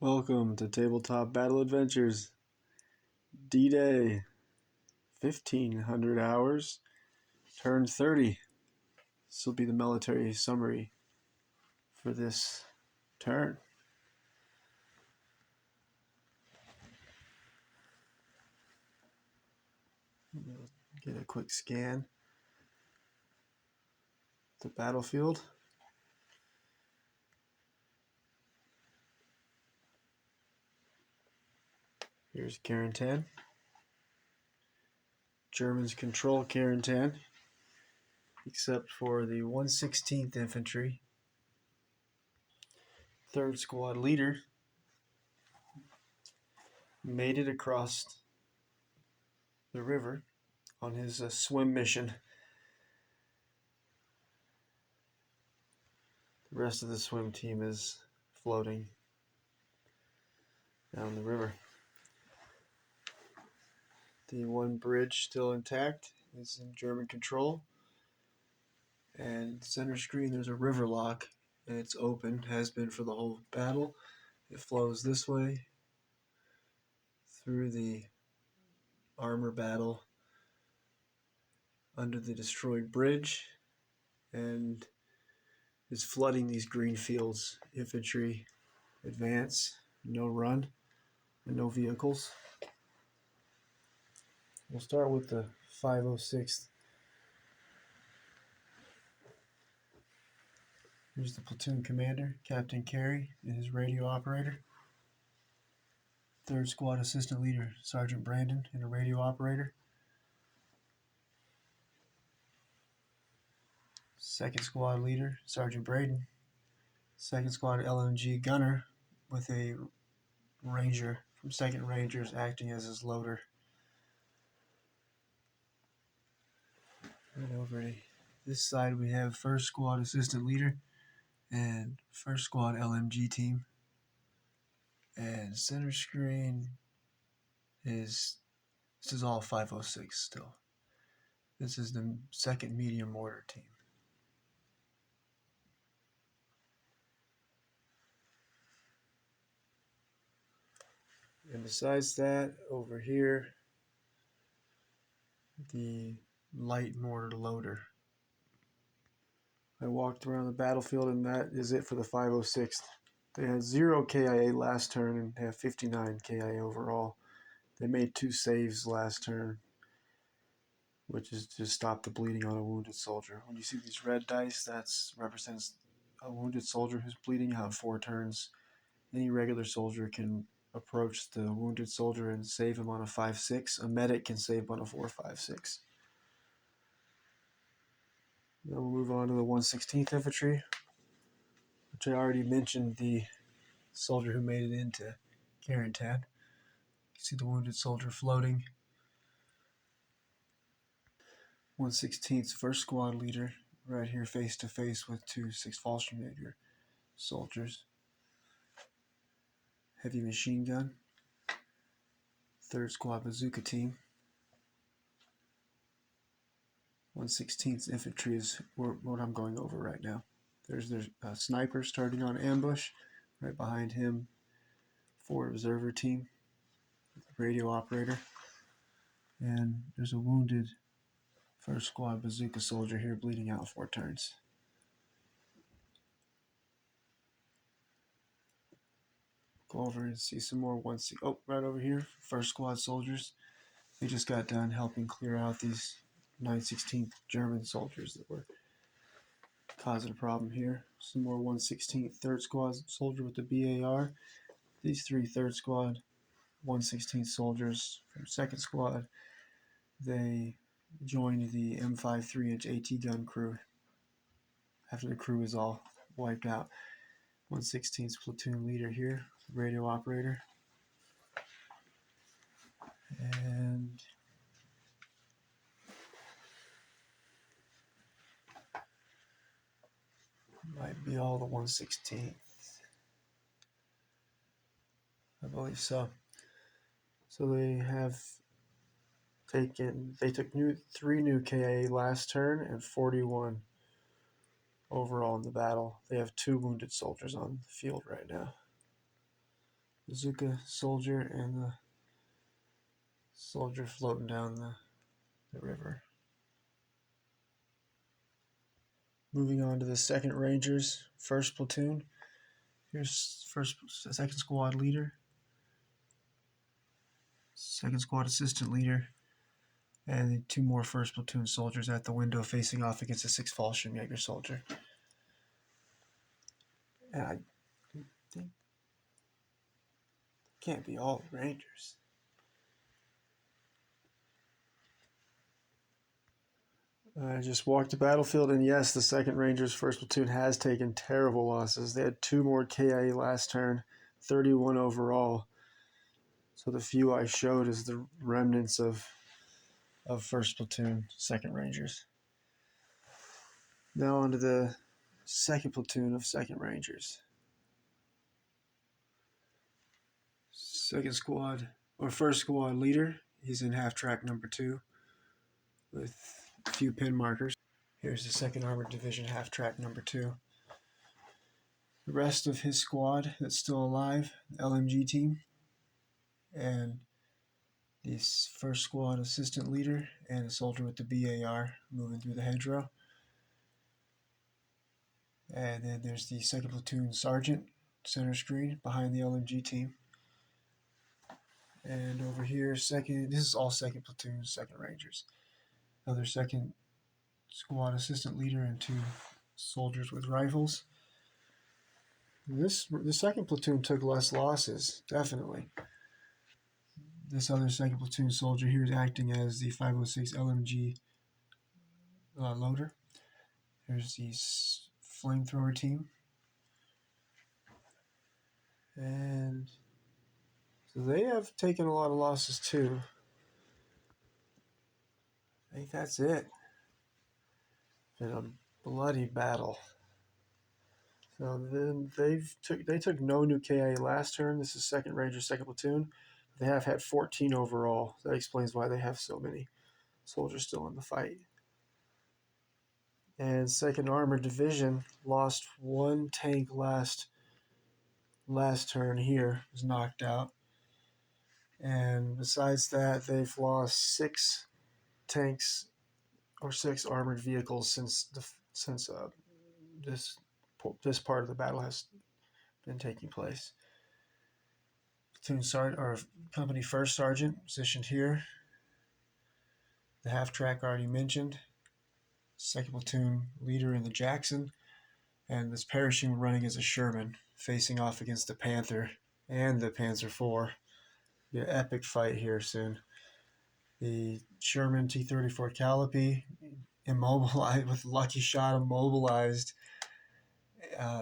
Welcome to Tabletop Battle Adventures, DDay, 1500 hours, Turn 30. This will be the military summary for this turn. Get a quick scan. The battlefield. Here's Carentan. Germans control Carentan, except for the 116th Infantry. 3rd Squad leader made it across the river on his swim mission. The rest of the swim team is floating down the river. The one bridge still intact is in German control. And center screen, there's a river lock, and it's open, has been for the whole battle. It flows this way through the armor battle under the destroyed bridge and is flooding these green fields. Infantry advance, no run, and no vehicles. We'll start with the 506th. Here's the platoon commander, Captain Carey, and his radio operator. 3rd Squad assistant leader, Sergeant Brandon, and a radio operator. 2nd Squad leader, Sergeant Braden. 2nd Squad LMG gunner with a ranger from 2nd Rangers acting as his loader. Right over to this side we have 1st Squad assistant leader and 1st Squad LMG team. And center screen is, this is all 506 still. This is the 2nd medium mortar team. And besides that, over here, the light mortar loader. I walked around the battlefield, and that is it for the 506th. They had 0 KIA last turn and have 59 KIA overall. They made 2 saves last turn, which is to stop the bleeding on a wounded soldier. When you see these red dice, that represents a wounded soldier who's bleeding out 4 turns. Any regular soldier can approach the wounded soldier and save him on a 5-6. A medic can save on a 4-5-6. Then we'll move on to the 116th Infantry, which I already mentioned, the soldier who made it into Carentan. You see the wounded soldier floating. 116th 1st Squad leader right here face to face with 2 6th Fallschirmjäger soldiers. Heavy machine gun. 3rd Squad bazooka team. 116th Infantry is what I'm going over right now. There's their sniper starting on ambush. Right behind him, 4 observer team, radio operator. And there's a wounded 1st Squad bazooka soldier here bleeding out 4 turns. Go over and see some more right over here, 1st Squad soldiers. They just got done helping clear out these 916th German soldiers that were causing a problem here. Some more 116th 3rd Squad soldier with the BAR. These 3 3rd Squad 116th soldiers from 2nd Squad, they joined the M5 3-inch AT gun crew after the crew is all wiped out. 116th platoon leader here, radio operator. And might be all the 116th. I believe so. So they took 3 new KIA last turn and 41 overall in the battle. They have 2 wounded soldiers on the field right now. bazooka soldier and the soldier floating down the river. Moving on to the 2nd Rangers, 1st Platoon. Here's 2nd Squad Leader, 2nd Squad Assistant Leader, and 2 more 1st Platoon soldiers at the window facing off against a 6th Fallschirmjäger soldier. And I think can't be all Rangers. I just walked the battlefield, and yes, the 2nd Rangers 1st Platoon has taken terrible losses. They had 2 more KIA last turn, 31 overall. So the few I showed is the remnants of 1st Platoon, 2nd Rangers. Now on to the 2nd Platoon of 2nd Rangers. 2nd Squad, or 1st Squad Leader, he's in half-track number 2 with a few pin markers. Here's the 2nd Armored Division half-track number 2. The rest of his squad that's still alive, the LMG team, and the 1st Squad Assistant Leader, and a soldier with the BAR moving through the hedgerow. And then there's the 2nd Platoon Sergeant, center screen, behind the LMG team. And over here, this is all 2nd Platoon, 2nd Rangers. Another 2nd Squad Assistant Leader and 2 soldiers with rifles. The 2nd Platoon took less losses, definitely. This other 2nd Platoon soldier here is acting as the 506 LMG loader. There's the flamethrower team. And so they have taken a lot of losses too. I think that's it. Been a bloody battle. So then they took no new KIA last turn. This is 2nd Ranger, 2nd Platoon. They have had 14 overall. That explains why they have so many soldiers still in the fight. And 2nd Armored Division lost 1 tank last turn here, was knocked out. And besides that, they've lost 6 tanks or 6 armored vehicles since this part of the battle has been taking place. Platoon Sergeant, or Company 1st Sergeant, positioned here. The half-track already mentioned. 2nd Platoon Leader in the Jackson. And this parachute running as a Sherman, facing off against the Panther and the Panzer IV. Be an epic fight here soon. The Sherman T-34 Calliope, immobilized with lucky shot, immobilized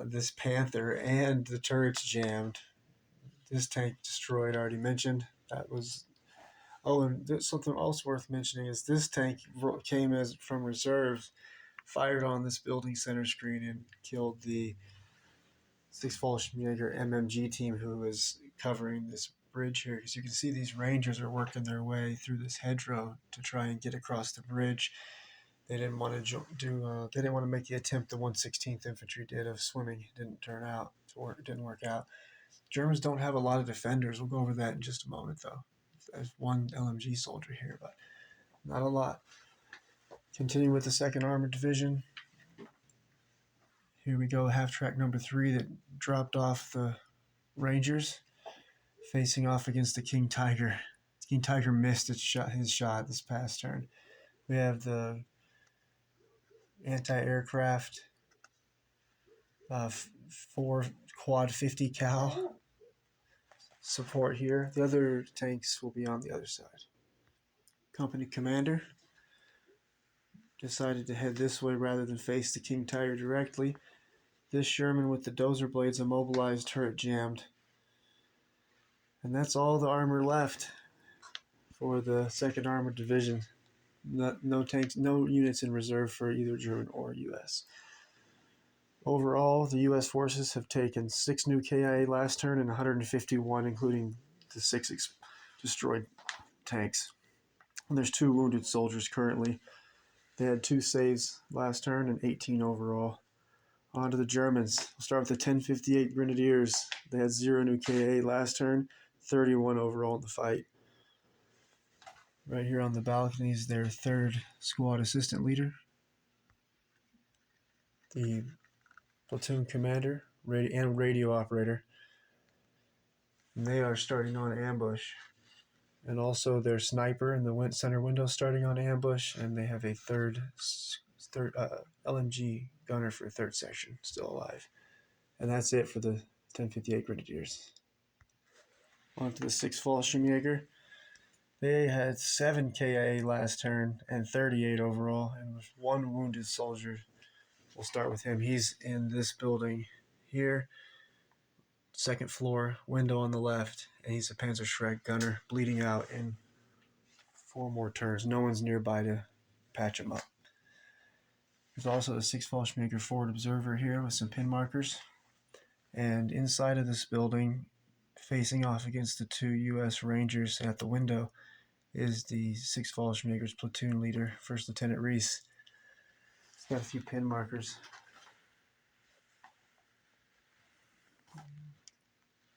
this Panther, and the turrets jammed. This tank destroyed, already mentioned. That was. Oh, and something else worth mentioning is this tank came from reserves, fired on this building center screen, and killed the 6th Fallschirmjäger MMG team who was covering this bridge here. Because you can see these Rangers are working their way through this hedgerow to try and get across the bridge. They didn't want to they didn't want to make the attempt the 116th Infantry did of swimming. It didn't work out. Germans don't have a lot of defenders. We'll go over that in just a moment, though. There's 1 LMG soldier here, but not a lot. Continuing with the 2nd Armored Division. Here we go, half-track number 3 that dropped off the Rangers, facing off against the King Tiger. King Tiger missed his shot this past turn. We have the anti-aircraft 4 quad 50 cal support here. The other tanks will be on the other side. Company commander decided to head this way rather than face the King Tiger directly. This Sherman with the dozer blades immobilized, turret jammed. And that's all the armor left for the 2nd Armored Division. No tanks, no units in reserve for either German or U.S. Overall, the U.S. forces have taken 6 new KIA last turn and 151, including the 6 destroyed tanks. And there's 2 wounded soldiers currently. They had 2 saves last turn and 18 overall. On to the Germans. We'll start with the 1058 Grenadiers. They had 0 new KA last turn, 31 overall in the fight. Right here on the balcony is their 3rd squad assistant leader, the platoon commander and radio operator. And they are starting on ambush. And also their sniper in the center window starting on ambush, and they have a third LMG gunner for 3rd section still alive. And that's it for the 1058 Grenadiers. On to the 6th Fallschirmjäger. They had 7 KIA last turn and 38 overall, and with 1 wounded soldier. We'll start with him. He's in this building here, 2nd floor, window on the left, and he's a Panzerschreck gunner, bleeding out in 4 more turns. No one's nearby to patch him up. There's also a 6th Fallschirmjäger forward observer here with some pin markers. And inside of this building, facing off against the 2 U.S. Rangers at the window, is the 6th Fallschirmjäger's platoon leader, 1st Lieutenant Reese. He's got a few pin markers.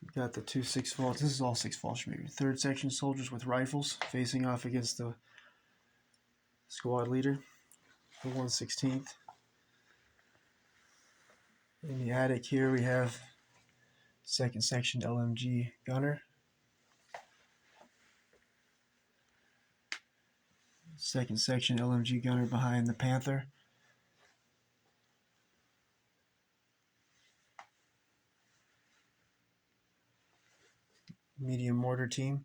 We've got the 2 6 Fall. This is all 6 Fallschirmjäger. 3rd section soldiers with rifles facing off against the squad leader, the 116th. In the attic here we have 2nd section LMG gunner, 2nd section LMG gunner behind the Panther. Medium mortar team.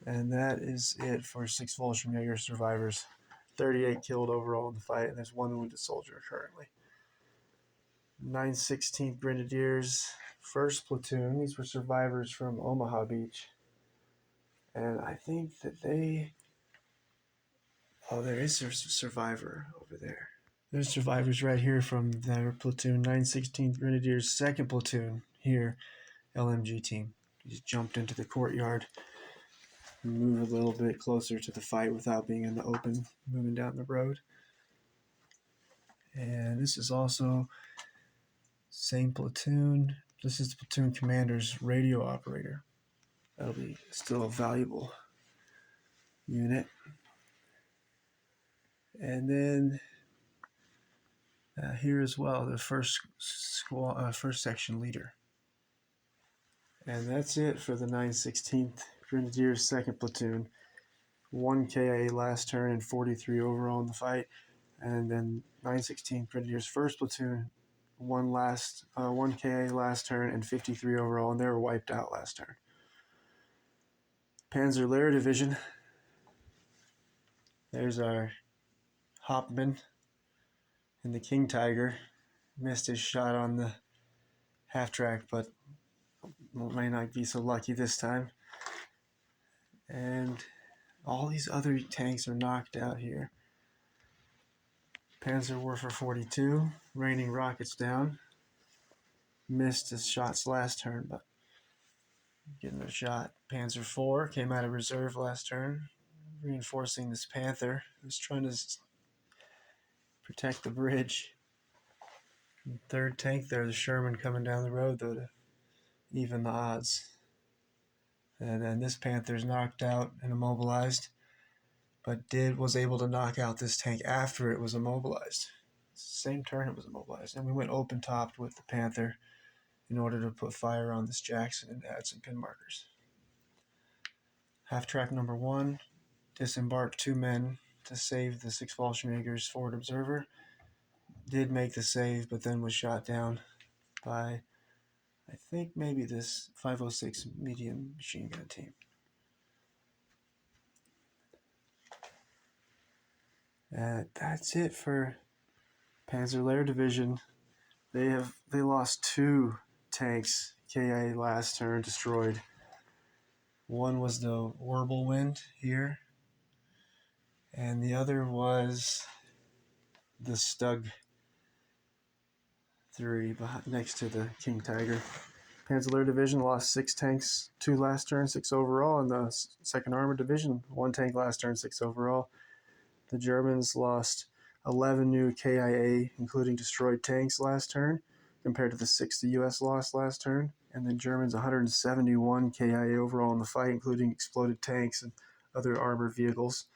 And that is it for 6 Fallschirmjäger survivors. 38 killed overall in the fight, and there's 1 wounded soldier currently. 916th Grenadiers, 1st platoon. These were survivors from Omaha Beach. And I think that they... Oh, there is a survivor over there. There's survivors right here from their platoon, 916th Grenadiers, 2nd platoon here, LMG team. Just jumped into the courtyard. Move a little bit closer to the fight without being in the open, moving down the road. And this is also same platoon. This is the platoon commander's radio operator. That'll be still a valuable unit. And then here as well, the 1st section leader. And that's it for the 916th Grenadiers 2nd platoon. 1 KIA last turn and 43 overall in the fight. And then 916th Grenadiers 1st platoon, 1 KIA last turn and 53 overall, and they were wiped out last turn. Panzer Lehr Division. There's our Hauptmann in the King Tiger. Missed his shot on the half track, but may not be so lucky this time. And all these other tanks are knocked out here. Panzerwerfer 42, raining rockets down. Missed his shots last turn, but getting a shot. Panzer 4 came out of reserve last turn, reinforcing this Panther, who's trying to protect the bridge. And 3rd tank there, the Sherman coming down the road, though, to even the odds. And then this Panther's knocked out and immobilized, but was able to knock out this tank after it was immobilized. Same turn it was immobilized. And we went open-topped with the Panther in order to put fire on this Jackson and add some pin markers. Half-track number 1, disembarked 2 men to save the 6 Fallschirmjäger's forward observer. Did make the save, but then was shot down by, I think, maybe this 506 medium machine gun team. That's it for Panzer Lehr Division. They lost 2 tanks KIA last turn, destroyed. One was the Wirbelwind here, and the other was the Stug 3 next to the King Tiger. Panzer Division lost 6 tanks, 2 last turn, 6 overall, and the 2nd Armored Division, 1 tank last turn, 6 overall. The Germans lost 11 new KIA, including destroyed tanks last turn, compared to the 6 the US lost last turn. And the Germans 171 KIA overall in the fight, including exploded tanks and other armored vehicles.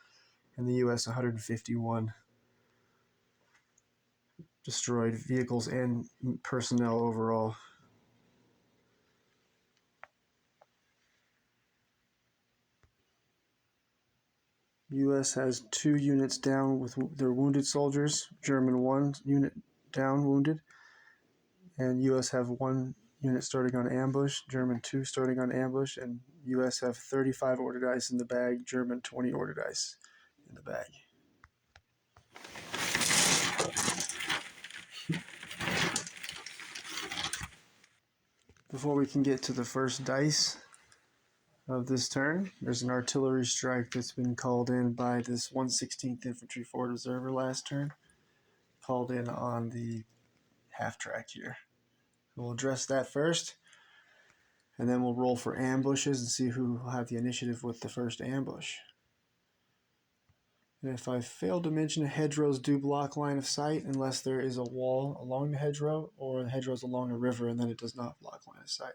And the US 151 destroyed vehicles and personnel overall. US has 2 units down with their wounded soldiers. German 1 unit down wounded. And US have 1 unit starting on ambush. German 2 starting on ambush. And US have 35 order dice in the bag. German 20 order dice in the bag. Before we can get to the first dice of this turn, there's an artillery strike that's been called in by this 116th Infantry Forward Reserver last turn. Called in on the half track here. We'll address that first, and then we'll roll for ambushes and see who will have the initiative with the first ambush. And if I failed to mention, hedgerows do block line of sight unless there is a wall along the hedgerow or the hedgerow's along a river, and then it does not block line of sight.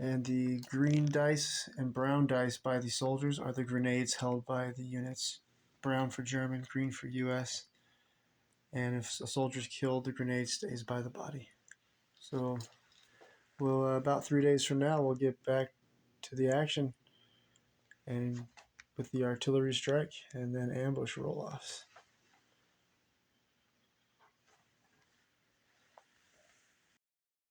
And the green dice and brown dice by the soldiers are the grenades held by the units. Brown for German, green for US. And if a soldier's killed, the grenade stays by the body. So we'll about 3 days from now, we'll get back to the action and with the artillery strike and then ambush roll-offs.